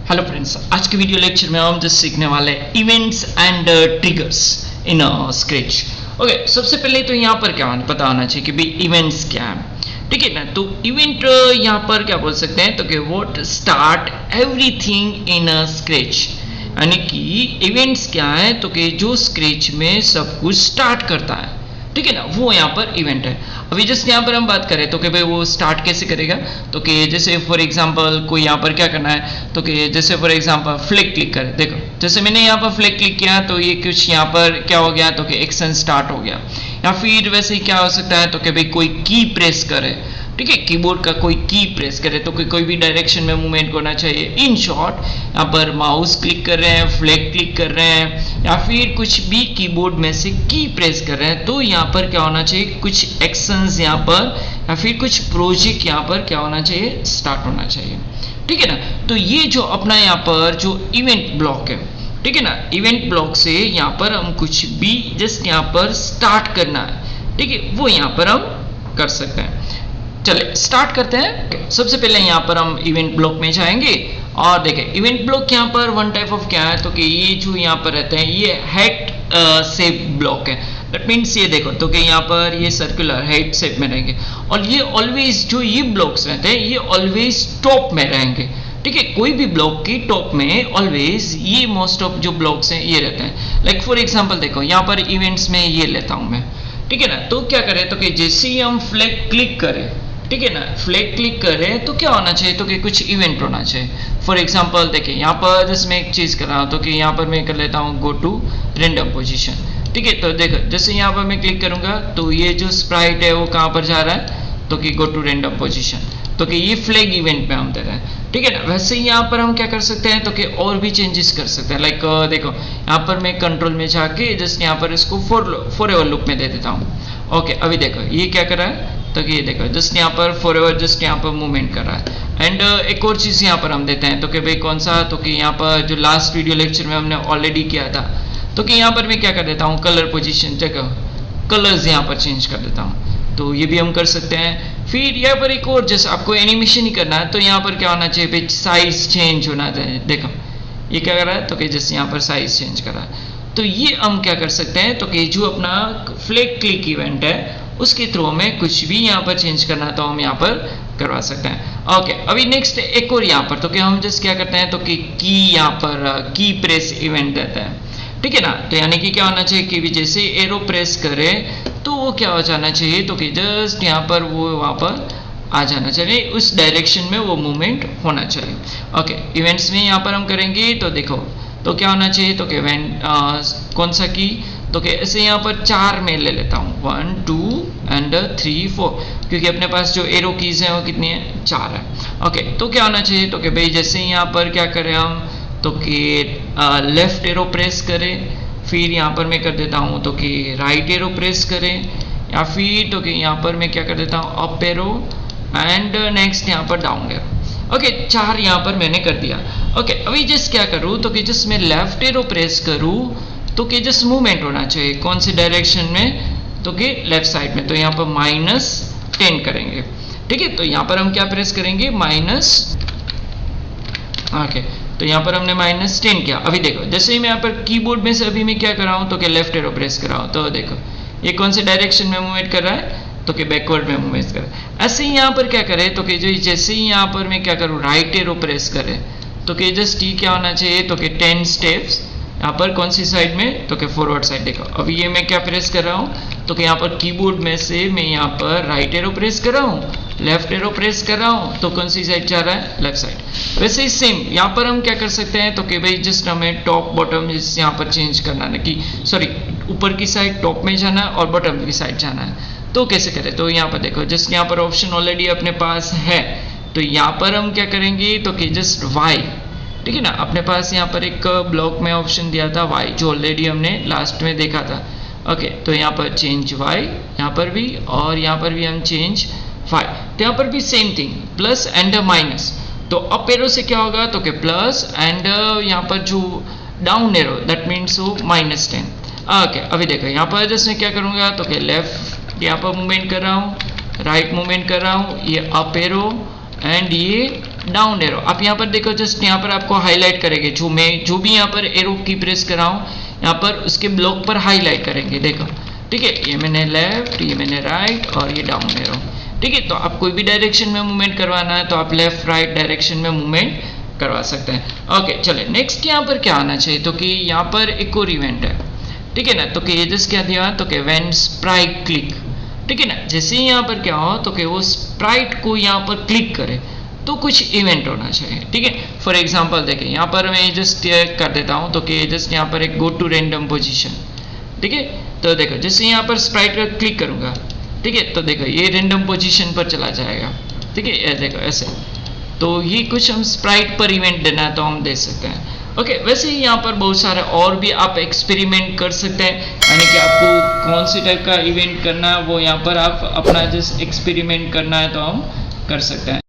Hello friends, आज के video lecture में हम जस्ट सीखने वाले हैं events and triggers in sketch. Okay, सबसे पहले तो यहाँ पर क्या पता होना चाहिए कि भाई इवेंट्स क्या है। ठीक है ना, तो इवेंट यहाँ पर क्या बोल सकते हैं तो कि what start everything in a sketch, यानी कि इवेंट्स क्या है तो कि जो स्केच में सब कुछ स्टार्ट करता है। ठीक है ना, वो यहाँ पर इवेंट है। अभी जस्ट यहाँ पर हम बात करें तो कि भाई वो स्टार्ट कैसे करेगा, तो कि जैसे फॉर एग्जांपल कोई यहाँ पर क्या करना है तो कि जैसे फॉर एग्जांपल फ्लैग क्लिक करे। देखो जैसे मैंने यहाँ पर फ्लैग क्लिक किया तो ये कुछ यहाँ पर क्या हो गया तो कि एक्शन स्टार्ट हो गया। या फिर वैसे ही क्या हो सकता है तो कि भाई कोई की प्रेस करे, ठीक है, कीबोर्ड का कोई की प्रेस करे तो कोई भी डायरेक्शन में मूवमेंट होना चाहिए। इन शॉर्ट यहाँ पर माउस क्लिक कर रहे हैं, फ्लैग क्लिक कर रहे हैं या फिर कुछ भी कीबोर्ड में से की प्रेस कर रहे हैं तो यहाँ पर क्या होना चाहिए, कुछ एक्शंस यहाँ पर या फिर कुछ प्रोजेक्ट यहाँ पर क्या होना चाहिए, स्टार्ट होना चाहिए। ठीक है ना, तो ये जो अपना यहाँ पर जो इवेंट ब्लॉक है, ठीक है ना, इवेंट ब्लॉक से यहाँ पर हम कुछ भी जस्ट यहाँ पर स्टार्ट करना है, ठीक है, वो यहाँ पर हम कर सकते हैं। चलिए स्टार्ट करते हैं। सबसे पहले यहाँ पर हम इवेंट ब्लॉक में जाएंगे और देखें इवेंट ब्लॉक यहाँ पर वन टाइप ऑफ क्या है तो कि ये जो यहाँ पर रहते हैं ये हेड शेप ब्लॉक है। दैट मीन्स ये देखो तो कि यहाँ पर ये सर्कुलर हेड शेप में रहेंगे और ये ऑलवेज जो ये ब्लॉक्स रहते हैं ये ऑलवेज टॉप में रहेंगे। ठीक है, कोई भी ब्लॉक की टॉप में ऑलवेज ये मोस्ट ऑफ जो ब्लॉक्स हैं ये रहते हैं। लाइक फॉर एग्जांपल देखो यहाँ पर इवेंट्स में ये लेता हूँ मैं, ठीक है ना, तो क्या करें तो कि जैसे ही हम फ्लैग क्लिक करें, ठीक है ना, फ्लैग क्लिक करें तो क्या होना चाहिए तो कि कुछ इवेंट होना चाहिए। फॉर एग्जांपल देखिए यहाँ पर जैसे मैं एक चीज़ कर रहा हूँ तो कि यहाँ पर मैं कर लेता हूँ गो टू रैंडम पोजीशन। ठीक है, तो देखो जैसे यहाँ पर मैं क्लिक करूँगा तो ये जो स्प्राइट है वो कहाँ पर जा रहा है तो कि गो टू रैंडम पोजीशन, तो कि ये फ्लैग इवेंट में हम दे रहे हैं। ठीक है ना, वैसे ही यहाँ पर हम क्या कर सकते हैं तो कि और भी चेंजेस कर सकते हैं। लाइक देखो यहाँ पर मैं कंट्रोल में जाके जस्ट यहाँ पर इसको फॉर एवर लूप में दे देता हूँ। ओके, अभी देखो ये क्या कर रहा है तो कि ये देखो जस्ट यहाँ पर फॉर एवर जस्ट यहाँ पर मूवमेंट कर रहा है। एंड एक और चीज़ यहाँ पर हम देते हैं तो कि भाई कौन सा तो कि यहाँ पर जो लास्ट वीडियो लेक्चर में हमने ऑलरेडी किया था तो कि यहाँ पर मैं क्या कर देता हूँ कलर पोजीशन जगह कलर्स यहाँ पर चेंज कर देता हूँ, तो ये भी हम कर सकते हैं। फिर यहाँ पर एक और जैसे आपको एनिमेशन ही करना है तो यहाँ पर क्या होना चाहिए भाई साइज चेंज होना चाहिए। देखो ये क्या कर रहा है तो कि जैसे यहाँ पर साइज चेंज कर रहा है, तो ये हम क्या कर सकते हैं तो कि जो अपना फ्लैग क्लिक इवेंट है उसके थ्रू में कुछ भी यहाँ पर चेंज करना है तो हम यहाँ पर करवा सकते हैं। ओके, अभी नेक्स्ट एक और यहाँ पर तो कि हम जस्ट क्या करते हैं तो कि की यहाँ पर की प्रेस इवेंट देते हैं। ठीक है ना, तो यानी कि क्या होना चाहिए कि जैसे एरो प्रेस करे तो वो क्या हो जाना चाहिए तो कि जस्ट यहाँ पर वो वहाँ पर आ जाना चाहिए, उस डायरेक्शन में वो मूवमेंट होना चाहिए। ओके, इवेंट्स में यहाँ पर हम करेंगे तो देखो तो क्या होना चाहिए तो कि कौन सा की तो कि ऐसे यहाँ पर 4 में ले लेता हूँ 1 2 एंड 3 4, क्योंकि अपने पास जो एरो कीज हैं वो कितनी है 4 है। ओके, तो क्या होना चाहिए तो कि भाई जैसे यहाँ पर क्या करें हम तो कि लेफ्ट एरो प्रेस करें, फिर यहाँ पर मैं कर देता हूँ तो कि राइट एरो प्रेस करें, या फिर तो कि यहाँ पर मैं क्या कर देता हूँ अप एरो एंड नेक्स्ट यहाँ पर डाउन एरो। ओके, 4 यहाँ पर मैंने कर दिया। ओके, अभी जस्ट क्या करूँ तो कि जस्ट मैं लेफ्ट एरो प्रेस करूँ तो कि जस्ट मूवमेंट होना चाहिए कौन से डायरेक्शन में तो कि लेफ्ट साइड में, तो यहाँ पर -10 करेंगे। ठीक है, तो यहाँ पर हम क्या प्रेस करेंगे ओके, तो यहाँ पर हमने -10 किया। अभी देखो जैसे ही मैं यहाँ पर कीबोर्ड में से अभी मैं क्या कर रहा हूँ तो कि लेफ्ट एरो प्रेस कर रहा हूँ, तो देखो ये कौन से डायरेक्शन में मूवमेंट कर रहा है तो कि बैकवर्ड में मूवमेंट कर रहा है। ऐसे ही यहाँ पर क्या करें तो कि जो जैसे ही यहाँ पर मैं क्या करूँ राइट एरो प्रेस करें तो कि जस्ट ये क्या होना चाहिए तो कि 10 स्टेप्स यहाँ पर कौन सी साइड में तो कि फॉरवर्ड साइड। देखो अभी ये मैं क्या प्रेस कर रहा हूँ तो कि यहाँ पर कीबोर्ड में से मैं यहाँ पर राइट एरो प्रेस कर रहा हूँ, लेफ्ट एरो प्रेस कर रहा हूँ, तो कौन सी साइड जा रहा है लेफ्ट साइड। वैसे ही सेम यहाँ पर हम क्या कर सकते हैं तो कि भाई जस्ट हमें टॉप बॉटम यहाँ पर चेंज करना है कि सॉरी ऊपर की साइड टॉप में जाना है और बॉटम की साइड जाना है, तो कैसे करें तो यहाँ पर देखो जस्ट यहाँ पर ऑप्शन ऑलरेडी अपने पास है, तो यहाँ पर हम क्या करेंगे तो कि जस्ट वाई, ठीक है ना, अपने पास यहाँ पर एक ब्लॉक में ऑप्शन दिया था वाई जो ऑलरेडी हमने लास्ट में देखा था। ओके, तो यहाँ पर चेंज वाई यहाँ पर भी और यहाँ पर भी हम चेंज वाई, तो यहाँ पर भी same thing plus and minus, तो अप एरो से क्या होगा तो कि प्लस एंड यहाँ पर जो डाउन एरो दैट मीन्स वो -10। ओके, अभी देखो यहाँ पर जैसे क्या करूँगा तो कि लेफ्ट यहाँ पर मूवमेंट कर रहा हूँ, राइट मूवमेंट कर रहा हूँ, ये अप एरो एंड ये डाउन एरो, आप यहाँ पर देखो जस्ट यहाँ पर आपको हाईलाइट करेंगे, जो भी यहाँ पर एरो की प्रेस कर रहा हूँ यहाँ पर उसके ब्लॉक पर हाईलाइट करेंगे, देखो ठीक है। ये मैंने लेफ्ट, ये मैंने राइट और ये डाउन एरो, ठीक है। तो आप कोई भी डायरेक्शन में मूवमेंट करवाना है तो आप लेफ्ट राइट डायरेक्शन में मूवमेंट करवा सकते हैं। ओके चले नेक्स्ट यहाँ पर क्या आना चाहिए, तो कि यहाँ पर एक और इवेंट है, ठीक है ना। तो कि ये जस्ट क्या दिया, तो कि व्हेन स्प्राइट क्लिक, ठीक है ना। जैसे ही यहाँ पर क्या हो तो कि वो स्प्राइट को यहाँ पर क्लिक करे तो कुछ इवेंट होना चाहिए, ठीक है। फॉर एग्जांपल देखिए यहाँ पर मैं जस्ट कर देता हूँ, तो कि जस्ट यहाँ पर एक गो टू रैंडम पोजीशन, ठीक है। तो देखो जैसे यहाँ पर स्प्राइट पर क्लिक करूंगा, ठीक है, तो देखो ये रैंडम पोजीशन पर चला जाएगा, ठीक है। देखो ऐसे, तो ये कुछ हम स्प्राइट पर इवेंट देना है तो हम दे सकते हैं। ओके वैसे ही यहाँ पर बहुत सारे और भी आप एक्सपेरिमेंट कर सकते हैं, यानी कि आपको कौन सी टाइप का इवेंट करना है वो यहाँ पर आप अपना जस्ट एक्सपेरिमेंट करना है तो हम कर सकते हैं।